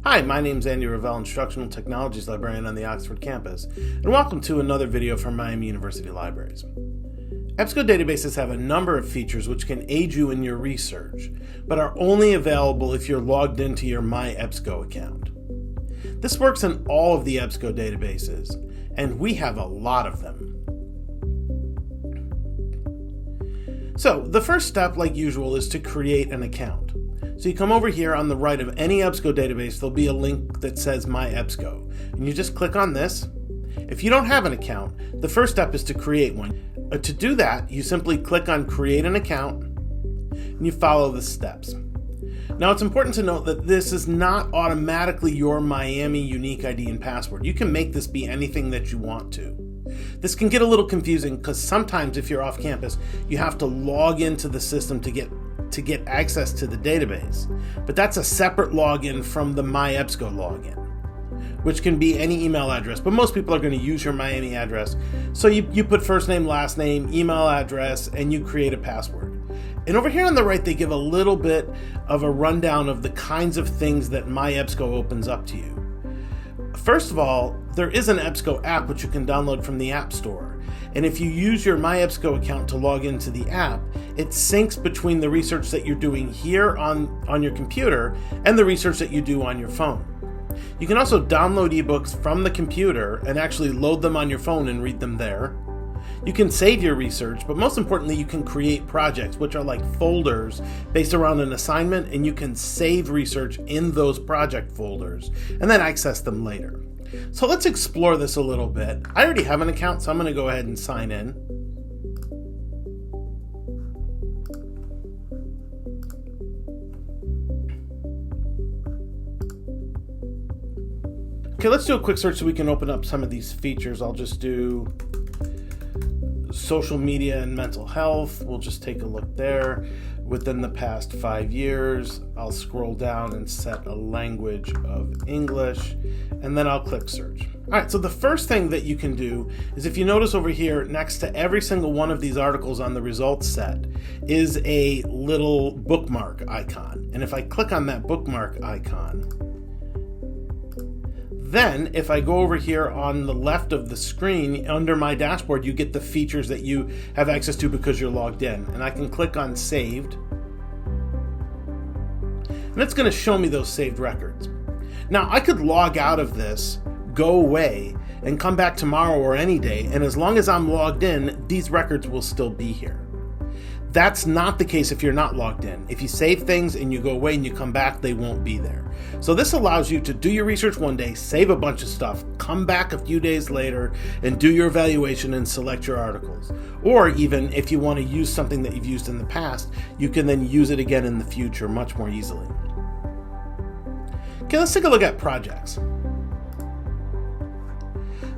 Hi, my name is Andy Revell, Instructional Technologies Librarian on the Oxford campus, and welcome to another video from Miami University Libraries. EBSCO databases have a number of features which can aid you in your research, but are only available if you're logged into your MyEBSCO account. This works in all of the EBSCO databases, and we have a lot of them. So, the first step, like usual, is to create an account. So you come over here on the right of any EBSCO database, there'll be a link that says MyEBSCO, and you just click on this. If you don't have an account, the first step is to create one. To do that, you simply click on Create an Account, and you follow the steps. Now it's important to note that this is not automatically your Miami unique ID and password. You can make this be anything that you want to. This can get a little confusing because sometimes if you're off campus, you have to log into the system to get access to the database. But that's a separate login from the MyEBSCO login, which can be any email address, but most people are going to use your Miami address. So you put first name, last name, email address, and you create a password. And over here on the right, they give a little bit of a rundown of the kinds of things that MyEBSCO opens up to you. First of all, there is an EBSCO app which you can download from the App Store. And if you use your MyEBSCO account to log into the app, it syncs between the research that you're doing here on your computer and the research that you do on your phone. You can also download ebooks from the computer and actually load them on your phone and read them there. You can save your research, but most importantly, you can create projects, which are like folders based around an assignment, and you can save research in those project folders and then access them later. So let's explore this a little bit. I already have an account, so I'm going to go ahead and sign in. Okay, let's do a quick search so we can open up some of these features. I'll just do social media and mental health. We'll just take a look there. Within the past 5 years, I'll scroll down and set a language of English, and then I'll click search. All right, so the first thing that you can do is, if you notice over here next to every single one of these articles on the results set is a little bookmark icon. And if I click on that bookmark icon, then if I go over here on the left of the screen under my dashboard, you get the features that you have access to because you're logged in. And I can click on saved. And it's going to show me those saved records. Now I could log out of this, go away, and come back tomorrow or any day. And as long as I'm logged in, these records will still be here. That's not the case if you're not logged in. If you save things and you go away and you come back, they won't be there. So this allows you to do your research one day, save a bunch of stuff, come back a few days later, and do your evaluation and select your articles. Or even if you want to use something that you've used in the past, you can then use it again in the future much more easily. Okay, let's take a look at projects.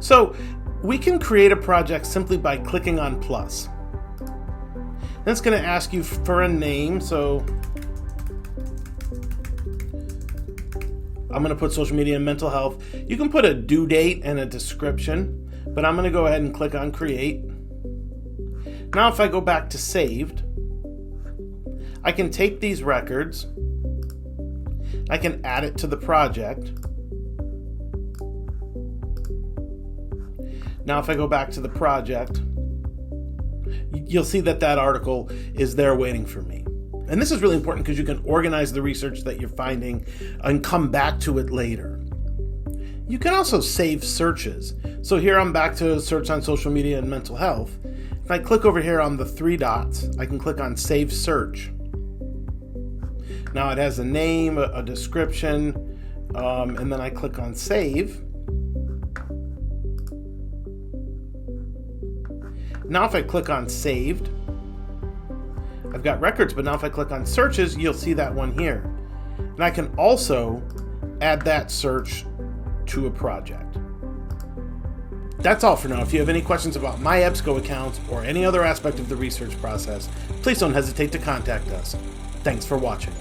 So we can create a project simply by clicking on plus. Then it's going to ask you for a name, so I'm going to put social media and mental health. You can put a due date and a description, but I'm going to go ahead and click on create. Now if I go back to saved, I can take these records, I can add it to the project. Now if I go back to the project, you'll see that that article is there waiting for me. And this is really important because you can organize the research that you're finding and come back to it later. You can also save searches. So here I'm back to search on social media and mental health. If I click over here on the three dots, I can click on Save Search. Now it has a name, a description, and then I click on Save. Now if I click on Saved, I've got records, but now if I click on Searches, you'll see that one here. And I can also add that search to a project. That's all for now. If you have any questions about MyEBSCO accounts or any other aspect of the research process, please don't hesitate to contact us. Thanks for watching.